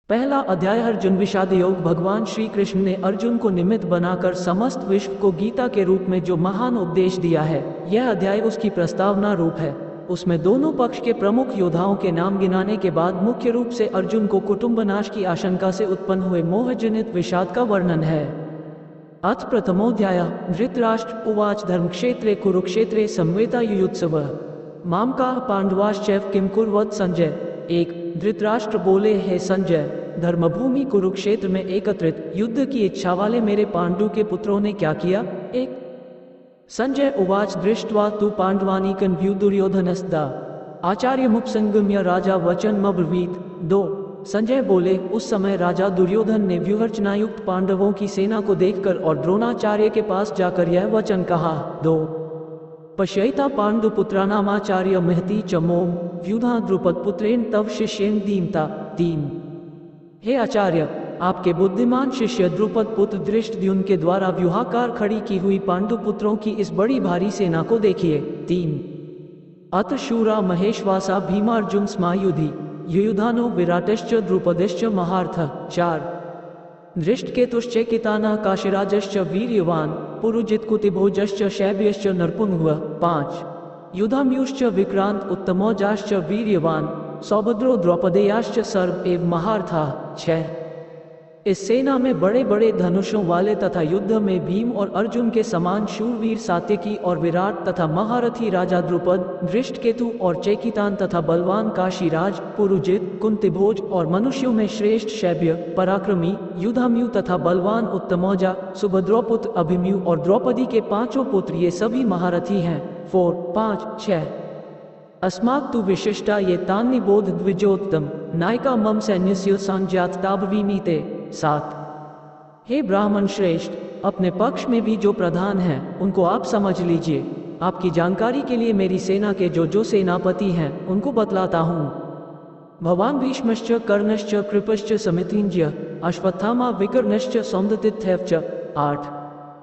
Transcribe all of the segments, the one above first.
पहला अध्याय अर्जुन विषाद योग। भगवान श्री कृष्ण ने अर्जुन को निमित्त बनाकर समस्त विश्व को गीता के रूप में जो महान उपदेश दिया है, यह अध्याय उसकी प्रस्तावना रूप है। उसमें दोनों पक्ष के प्रमुख योद्धाओं के नाम गिनाने के बाद मुख्य रूप से अर्जुन को कुटुंबनाश की आशंका से उत्पन्न हुए मोहजनित विषाद का वर्णन है। अथ प्रथमोऽध्याय। धृतराष्ट्र उवाच धर्मक्षेत्रे कुरुक्षेत्रे संवेता युयुत्सव मामकाः पांडवाश्चैव किम कुर्वत संजय। एक। धृतराष्ट्र बोले, हे संजय, धर्मभूमि कुरुक्षेत्र में एकत्रित युद्ध की इच्छा वाले मेरे पांडु के पुत्रों ने क्या किया। एक। संजय उवाच दृष्ट्वा तु पांडवानीकं दुर्योधनस्दा आचार्यमुपसंगम्य राजा वचनमब्रवीत्। दो। संजय बोले, उस समय राजा दुर्योधन ने व्यूहरचनायुक्त पांडवों की सेना को देखकर और द्रोणाचार्य के पास जाकर यह वचन कहा। दो। पश्यैता पांडुपुत्राणामाचार्य महती च मोम व्यूधा द्रुपद पुत्रेण तव शिष्येन दीमता। तीन। हे आचार्य, आपके बुद्धिमान शिष्य द्रुपद पुत्र धृष्टद्युम्न के द्वारा व्यूहाकार खड़ी की हुई पांडुपुत्रों की इस बड़ी भारी सेना को देखिए। तीन। अत शूरा महेशवासा भीमार्जुन स्मायुधि युयुधानो विराटश्च द्रुपदश्च महार्थः। चार। धृष्टकेतुश्चैकितानः काशीराजश्च वीर्यवान् पुरुजित्कुतिभोजश्च शैब्यश्च नरपुंगः। पाँच। युधाम्युश्च विक्रांत उत्तमौजाश्च वीर्यवान् सौभद्रो द्रौपदेयाश्च सर्व एव महार्थाः। छः। इस सेना में बड़े बड़े धनुषों वाले तथा युद्ध में भीम और अर्जुन के समान शूरवीर सात्यकी और विराट तथा महारथी राजा द्रुपद, धृष्टकेतु और चैकितान तथा बलवान काशीराज, पुरुजित, कुंतिभोज और मनुष्यों में श्रेष्ठ शैब्य, पराक्रमी, युधाम्यु तथा बलवान उत्तमौजा, सुभद्रोपुत्र अभिमन्यु और द्रौपदी के पांचों पुत्र ये सभी महारथी हैं। 4, 5, 6। अस्मात् तु विशिष्टा ये तानि बोध द्विजोत्तम नायिका मम सैन्यस्य संज्ञात ताबवीमीते। 7। हे ब्राह्मण श्रेष्ठ, अपने पक्ष में भी जो प्रधान हैं उनको आप समझ लीजिए। आपकी जानकारी के लिए मेरी सेना के जो सेनापति हैं उनको बतलाता हूँ। भवान भीष्मश्च कर्णश्च कृपश्च समितिंज्य अश्वत्थामा विकर्णश्च सौंदतिथ्यश्च। 8।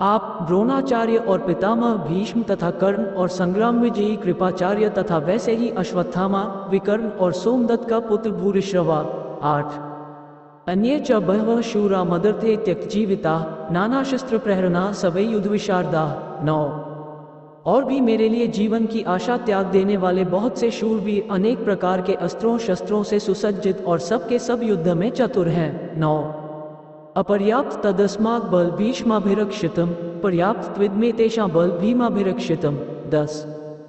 आप द्रोणाचार्य और पितामह भीष्म तथा कर्ण और संग्राम विजयी कृपाचार्य तथा वैसे ही अश्वत्थामा, विकर्ण और सोमदत्त का पुत्र भूरिश्रवा। 8। अन्ये च बहवः शूरा मदर्थे त्यक्तजीविता नाना शस्त्र प्रहरणा सवै युद्ध विशारदा। 9। और भी मेरे लिए जीवन की आशा त्याग देने वाले बहुत से शूरवीर अनेक प्रकार के अस्त्रों शस्त्रों से सुसज्जित और सबके सब युद्ध में चतुर हैं। 9। अपर्याप्त तदस्मात् बल भीष्माभिरक्षितम् पर्याप्त त्विद्मे तेषां बल भीमाभिरक्षितम्। 10।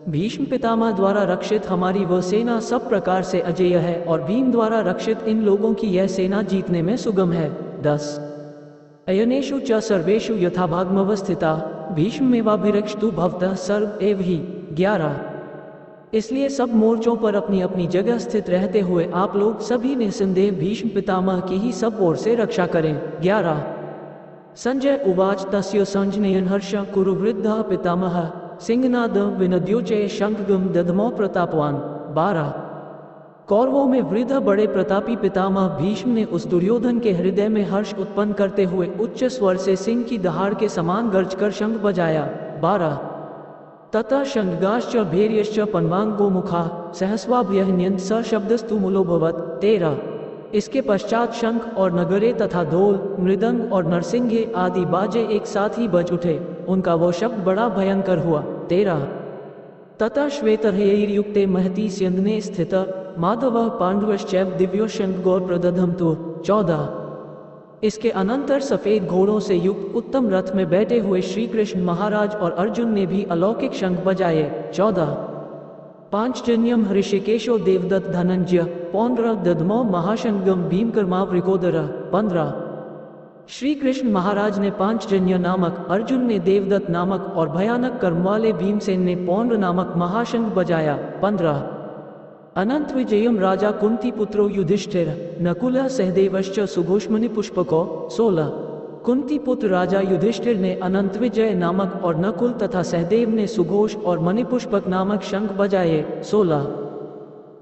भीष्म पितामह द्वारा रक्षित हमारी वह सेना सब प्रकार से अजेय है और भीम द्वारा रक्षित इन लोगों की यह सेना जीतने में सुगम है। 10। अयनेषु च सर्वेषु यथाभागमवस्थिता भीष्मेवाभिरक्षतु भवतः सर्व एव हि। 11। इसलिए सब मोर्चों पर अपनी अपनी जगह स्थित रहते हुए आप लोग सभी निसंदेह भीष्म पितामह की ही सब ओर से रक्षा करें। 11। संजय उवाच तस्य संजनयन् हर्ष कुरु वृद्धः पितामहः सिंहनाद विनद्योचय शंखगम दधमो प्रतापवान। 12। कौरवों में वृद्ध बड़े प्रतापी पितामह भीष्म ने उस दुर्योधन के हृदय में हर्ष उत्पन्न करते हुए उच्च स्वर से सिंह की दहाड़ के समान गर्ज कर शंख बजाया। 12। ततः शंखगाश्च भैर्यश्च पन्वांगो मुखा सहस्वाभ्यहन्यन्त स शब्दस्तु मूलोभवत्। 13। इसके पश्चात शंख और नगरे तथा ढोल, मृदंग और नरसिंघे आदि बाजे एक साथ ही बज उठे, उनका वो शब्द बड़ा भयंकर हुआ। 13। ततः श्वेतर्हयैर्युक्ते महती स्यन्दने स्थित माधवः पांडवश्चैव दिव्यो शंखगौर प्रदधमतु। 14। इसके अनंतर सफेद घोड़ों से युक्त उत्तम रथ में बैठे हुए श्री कृष्ण महाराज और अर्जुन ने भी अलौकिक शंख बजाए। 14। पांचजन्यम ऋषिकेशो देवदत्त धनंजय पौंड्र दधमो महाशंगम भीमकर्मावृकोदर। 15। श्री कृष्ण महाराज ने पांचजन्य नामक, अर्जुन ने देवदत्त नामक और भयानक कर्म वाले भीमसेन ने पौंड्र नामक महाशंख बजाया। 15। अनंत विजयम राजा कुंती पुत्रो युधिष्ठिर नकुलः सहदेवश्च सुघोषमणि पुष्पको। 16। कुंती पुत्र राजा युधिष्ठिर ने अनंत विजय नामक और नकुल तथा सहदेव ने सुघोष और मणिपुष्पक नामक शंख बजाए। 16।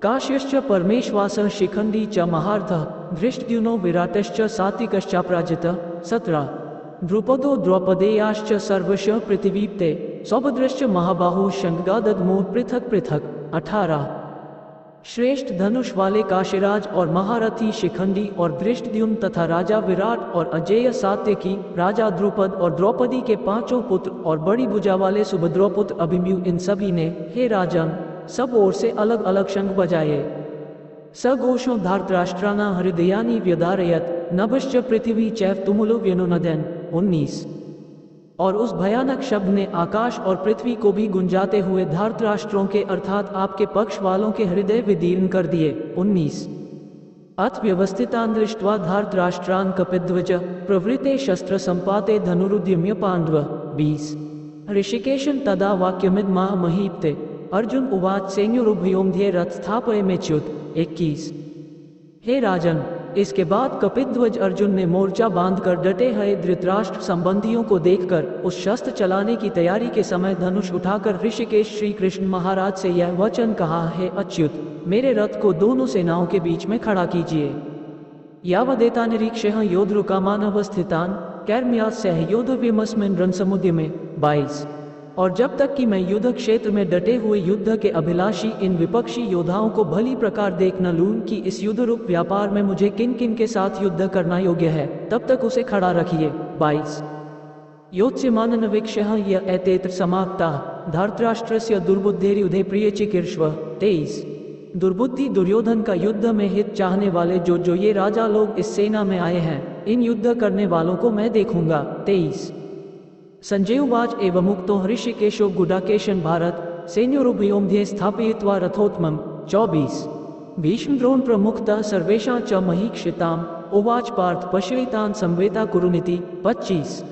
काश्यश्च परमेश्वासः शिखंडी च महार्थः धृष्टद्युम्नो विराटश्च सात्विकश्चापराजितः। 17। द्रुपदो द्रौपदेयाश्च सर्वशः पृथिवीप्ते सौभद्रश्च महाबाहुः शंखगादधमो पृथक पृथक। 18। श्रेष्ठ धनुष वाले काशीराज और महारथी शिखंडी और धृष्टद्युम्न तथा राजा विराट और अजेय सात्यकी, राजा द्रुपद और द्रौपदी के 5 पुत्र और बड़ी भुजा वाले सुभद्रोपुत्र अभिमन्यु, इन सभी ने, हे राजन, सब ओर से अलग अलग शंख बजाए। सघोषो धार्तराष्ट्राना हृदयानि व्यधारयत नभश्च पृथ्वी चैव तुमुलो व्यनुनदन। 19। और उस भयानक शब्द ने आकाश और पृथ्वी को भी गुंजाते हुए धार्तराष्ट्रों के अर्थात आपके पक्ष वालों के हृदय विदीर्ण कर दिए। 19। अथ व्यवस्थितान् दृष्ट्वा धार्तराष्ट्रान् कपिध्वज प्रवृते शस्त्र संपाते धनुरुद्यम्य पांडव। 20। ऋषिकेशं तदा वाक्यमिदमाह महीपते अर्जुन उवाच सैन्योरुभयोर्मध्ये रथ स्थापयमेच्युत। 21। हे राजन, इसके बाद कपिध्वज अर्जुन ने मोर्चा बांधकर डटे हुए धृतराष्ट्र संबंधियों को देखकर उस शस्त्र चलाने की तैयारी के समय धनुष उठाकर ऋषिकेश श्री कृष्ण महाराज से यह वचन कहा, हे अच्युत, मेरे रथ को दोनों सेनाओं के बीच में खड़ा कीजिए। यावदेता निरीक्षः योद्धृकामानवस्थितान् कैर्म्यास्यः योद्धव्यमस्मिन् रणसमुद्यमे। 22। और जब तक कि मैं युद्ध क्षेत्र में डटे हुए युद्ध के अभिलाषी इन विपक्षी योद्धाओं को भली प्रकार देख न लूं कि इस युद्ध रूप व्यापार में मुझे किन किन के साथ युद्ध करना योग्य है, तब तक उसे खड़ा रखिए। 22। योत्स्यमाननवीक्ष्यः य एतेऽत्र समाप्ताः धार्तराष्ट्रस्य दुर्बुद्धेर्युधे प्रियचिकीर्ष्व। 23। दुर्बुद्धि दुर्योधन का युद्ध में हित चाहने वाले जो ये राजा लोग इस सेना में आए हैं, इन युद्ध करने वालों को मैं देखूंगा। 23। संजयुवाच एवं मुक्तो ऋषिकेशो गुडाकेशन भारत सैन्योरुभयोर्मध्ये स्थापयित्वा रथोत्तमम्। 24। भीष्म द्रोण प्रमुखतः सर्वेषां च महीक्षिताम् उवाच पार्थ पश्यैतान् संवेता कुरुनिति। 25।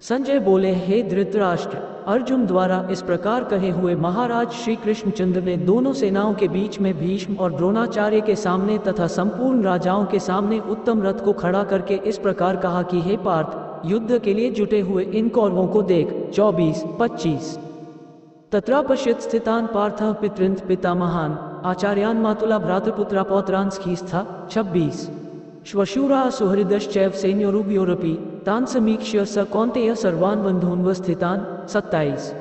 संजय बोले, हे धृतराष्ट्र, अर्जुन द्वारा इस प्रकार कहे हुए महाराज श्री कृष्णचंद्र ने दोनों सेनाओं के बीच में भीष्म और द्रोणाचार्य के सामने तथा संपूर्ण राजाओं के सामने उत्तम रथ को खड़ा करके इस प्रकार कहा कि हे पार्थ, युद्ध के लिए जुटे हुए इन कौरवों को देख। 24। 25। तत्रा पश्यत् स्थितान् पार्थः पितॄन् पितामहान् आचार्यान् मातुला भ्रातृपुत्रा पौत्रान् स्थितः। 26। श्वशूरा सुहृदश्चैव सैन्योरुभयोरपि तान् समीक्ष्य स कौन्तेय सर्वान् बन्धून्वस्थितान्। 27।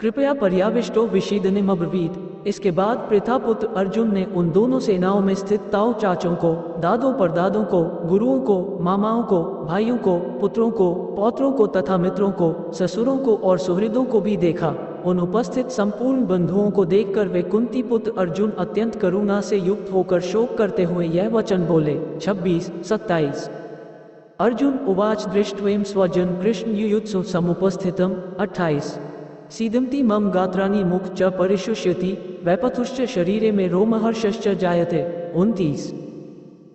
कृपया पर्याविष्टो विषीदनमब्रवीत्। इसके बाद प्रथापुत्र अर्जुन ने उन दोनों सेनाओं में स्थित ताऊ चाचों को, दादों परदादों को, गुरुओं को, मामाओं को, भाइयों को, पुत्रों को, पौत्रों को तथा मित्रों को, ससुरों को और सुहृदों को भी देखा। उन उपस्थित संपूर्ण बंधुओं को देखकर वे कुंती पुत्र अर्जुन अत्यंत करुणा से युक्त होकर शोक करते हुए यह वचन बोले। 26। 27। अर्जुन उवाच दृष्ट्वेम स्वजन कृष्ण युयुत्सु समुपस्थितम्। 28। सीदंती मम गात्राणि मुख च परिशुष्यति वैपथुश्च शरीरे में रोमहर्षश्च जायते। 29।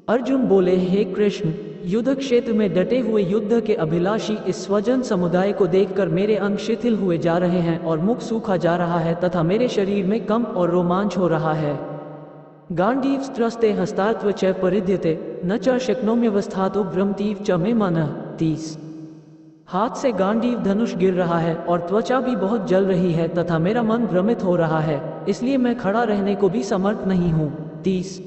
अर्जुन बोले, हे कृष्ण, युद्ध क्षेत्र में डटे हुए युद्ध के अभिलाषी इस स्वजन समुदाय को देखकर मेरे अंग शिथिल हुए जा रहे हैं और मुख सूखा जा रहा है तथा मेरे शरीर में कंप और रोमांच हो रहा है। गांडीव स्त्रस्ते हस्तात्व च परिध्यते न च शक्नोम्यवस्थातो भ्रमतीव च मे मनः। 30। हाथ से गांडीव धनुष गिर रहा है और त्वचा भी बहुत जल रही है तथा मेरा मन भ्रमित हो रहा है, इसलिए मैं खड़ा रहने को भी समर्थ नहीं हूँ। 30।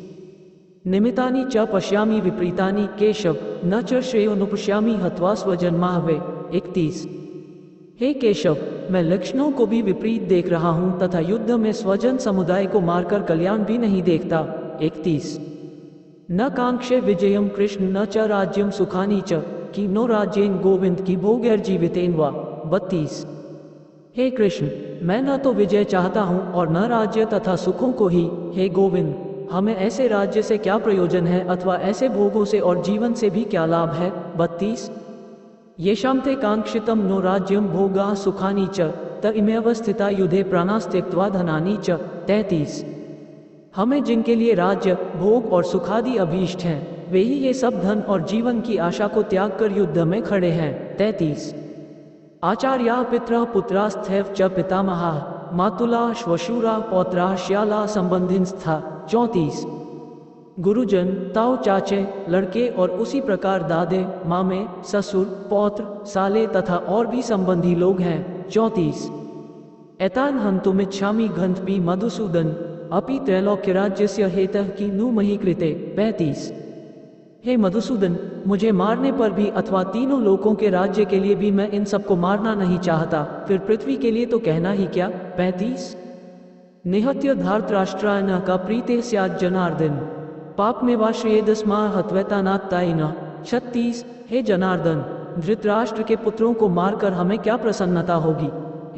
निमितानि च पश्यामि विपरीतानि केशव न च श्रेयोनुपश्यामि हत्वा स्वजन्माहवे। 31। हे केशव, मैं लक्षणों को भी विपरीत देख रहा हूँ तथा युद्ध में स्वजन समुदाय को मारकर कल्याण भी नहीं देखता। 31। न कांक्षे विजयम कृष्ण न च राज्यम सुखानि च कि नो राज्येन गोविंद की भोगैर्जीवितेन वा। 32। हे कृष्ण, मैं न तो विजय चाहता हूँ और न राज्य तथा सुखों को ही। हे गोविंद, हमें ऐसे राज्य से क्या प्रयोजन है अथवा ऐसे भोगों से और जीवन से भी क्या लाभ है। 32। येषां ते कांक्षितं नो राज्यं भोगा सुखानि च त इमेऽवस्थिता युधे प्राणास्त्यक्त्वा धनानि च। 33। हमें जिनके लिए राज्य, भोग और सुखादि अभीष्ट हैं, वे ही ये सब धन और जीवन की आशा को त्याग कर युद्ध में खड़े हैं। 33। आचार्या पितरः पुत्रास्तैव च पितामहाः मातुला श्वशूरा पौत्रा श्याला संबंधिनस्था। 34। गुरुजन, ताऊ चाचे, लड़के और उसी प्रकार दादे, मामे, ससुर, पौत्र, साले तथा और भी संबंधी लोग हैं। 34। एतान् हन्तुमिच्छामि घन्तपि मधुसूदन अपि त्रैलोक्यराज्यस्य हेतः किनु मही कृते। 35। हे मधुसूदन, मुझे मारने पर भी अथवा तीनों लोकों के राज्य के लिए भी मैं इन सबको मारना नहीं चाहता, फिर पृथ्वी के लिए तो कहना ही क्या। 35। निहत्य धार्तराष्ट्राय न का प्रीते स्यात् जनार्दन पाप में वा श्रेयदस्मा हत्वैतानात्तायिन। 36। हे जनार्दन, धृतराष्ट्र के पुत्रों को मारकर हमें क्या प्रसन्नता होगी?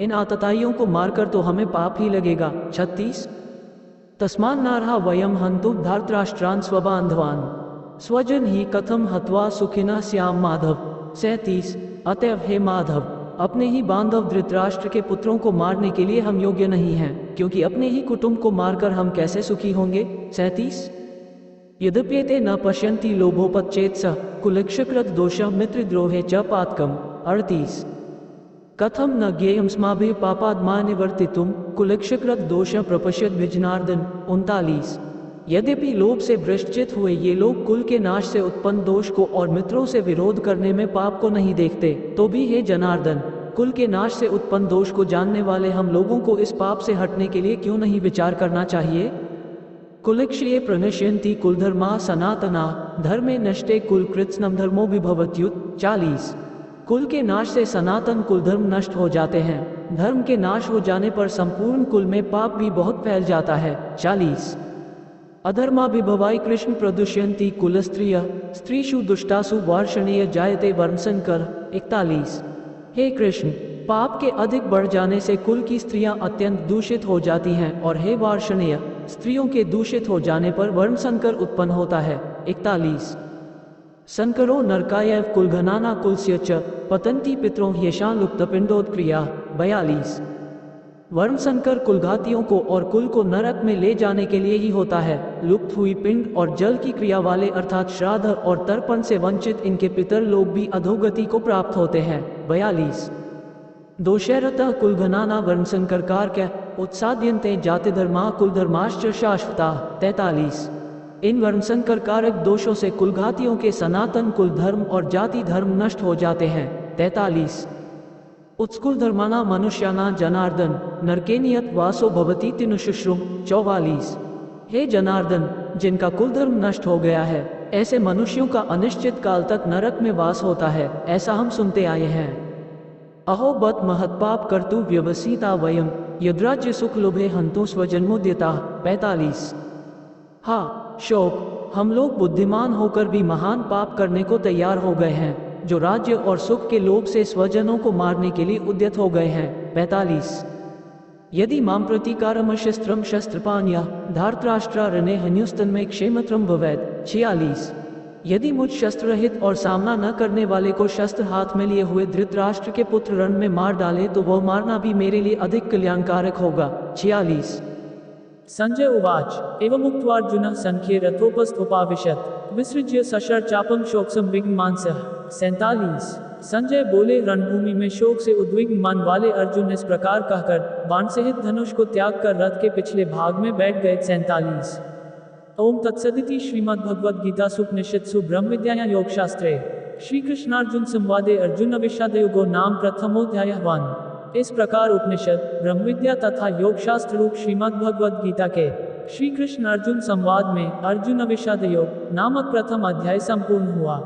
इन आतताइयों को मारकर तो हमें पाप ही लगेगा। 36। तस्मान् नार्हा वयम हन्तु धार्तराष्ट्रान् स्वबान्धवान् स्वजन ही कथम हत्वा सुखिना श्याम माधव। 37। अतएव हे माधव, अपने ही बांधव धृतराष्ट्र के पुत्रों को मारने के लिए हम योग्य नहीं हैं, क्योंकि अपने ही कुटुंब को मारकर हम कैसे सुखी होंगे। 37। यद्यप्येते न पश्यन्ति लोभोपच्चेत्स कुलक्षकृत दोष मित्रद्रोहे च पातकम्। 38। कथम न ज्ञेयमस्माभिः पापाद्मा निवर्तितुं कुलक्षकृत दोष प्रपश्यत विजनार्दन। 39। यद्यपि लोभ से भ्रष्टचित हुए ये लोग कुल के नाश से उत्पन्न दोष को और मित्रों से विरोध करने में पाप को नहीं देखते, तो भी हे जनार्दन, कुल के नाश से उत्पन्न दोष को जानने वाले हम लोगों को इस पाप से हटने के लिए क्यों नहीं विचार करना चाहिए? कुलक्षये प्रणश्यन्ति कुलधर्मा सनातना धर्मे नष्टे कुलकृत्स्नम धर्मो विभवत्युत। 40। कुल के नाश से सनातन कुल धर्म नष्ट हो जाते हैं, धर्म के नाश हो जाने पर संपूर्ण कुल में पाप भी बहुत फैल जाता है। 40। अधर्माभिभवाय कृष्ण प्रदुष्यन्ति कुलस्त्रिय स्त्रीषु दुष्टासु वार्षणीय जायते वर्मसंकर। 41। हे कृष्ण, पाप के अधिक बढ़ जाने से कुल की स्त्रियां अत्यंत दूषित हो जाती हैं, और हे वार्षणीय, स्त्रियों के दूषित हो जाने पर वर्मसंकर उत्पन्न होता है। 41। संकरो नरकाय कुलघनाना कुलस्य च पतन्ति पितरों ह्येषां लुप्तपिंडोत्क्रिया। 42। वर्मसंकर कुलघातियों को और कुल को नरक में ले जाने के लिए ही होता है। लुप्त हुई पिंड और जल की क्रिया वाले अर्थात श्राद्ध और तर्पण से वंचित इनके पितर लोग भी अधोगति को प्राप्त होते हैं। 42। दोषैरतः कुलघनाना वर्मसंकर कार्य उत्साद्यन्ते जातिधर्मा कुलधर्माश्च शाश्वता। 43। इन वर्मसंकर कारक दोषों से कुलघातियों के सनातन कुल धर्म और जाति धर्म नष्ट हो जाते हैं। 43। उत्स्कुल धर्माना मनुष्याना जनार्दन नरकेनियत वासो भवती तिनुशुश्रुम। 44। हे जनार्दन, जिनका कुल धर्म नष्ट हो गया है, ऐसे मनुष्यों का अनिश्चित काल तक नरक में वास होता है, ऐसा हम सुनते आए हैं। अहो बत महत्पाप कर्तु व्यवसिता वयम यद्राज्य सुख लोभे हंतु स्वजन्मोद्यता। 45। हाँ शोक, हम लोग बुद्धिमान होकर भी महान पाप करने को तैयार हो गए हैं, जो राज्य और सुख के लोभ से स्वजनों को मारने के लिए उद्यत हो गए हैं। 45। यदि मां प्रतिकारम शस्त्रम शस्त्रपाण्या धार्तराष्ट्रा रणे हन्युस्तन में क्षेमत्रम भवेत्। 46। यदि मुझ शस्त्र रहित और सामना न करने वाले को शस्त्र हाथ में लिए हुए धृतराष्ट्र के पुत्र रण में मार डाले तो वह मारना भी मेरे लिए अधिक कल्याणकारक होगा। 46। संजय उवाच एवमुक्त्वार्जुनः संख्ये रथोपस्थोपाविशत् विसृज्य सशर चापम शोकसम विग्नमानसः। 47। संजय बोले, रणभूमि में शोक से उद्विग्न मन वाले अर्जुन इस प्रकार कहकर बाण सहित धनुष को त्याग कर रथ के पिछले भाग में बैठ गए। 47। ओम तत्सदिति श्रीमद्भगवद्गीतासु उपनिषत्सु ब्रह्मविद्यायां योगशास्त्रे श्री कृष्णार्जुन संवादे अर्जुन विषादयोगो नाम प्रथमोऽध्यायः 1। इस प्रकार उपनिषद, ब्रह्मविद्या तथा योगशास्त्र रूप श्रीमद्भगवद्गीता के श्री कृष्ण अर्जुन संवाद में अर्जुन विषाद योग नामक प्रथम अध्याय संपूर्ण हुआ।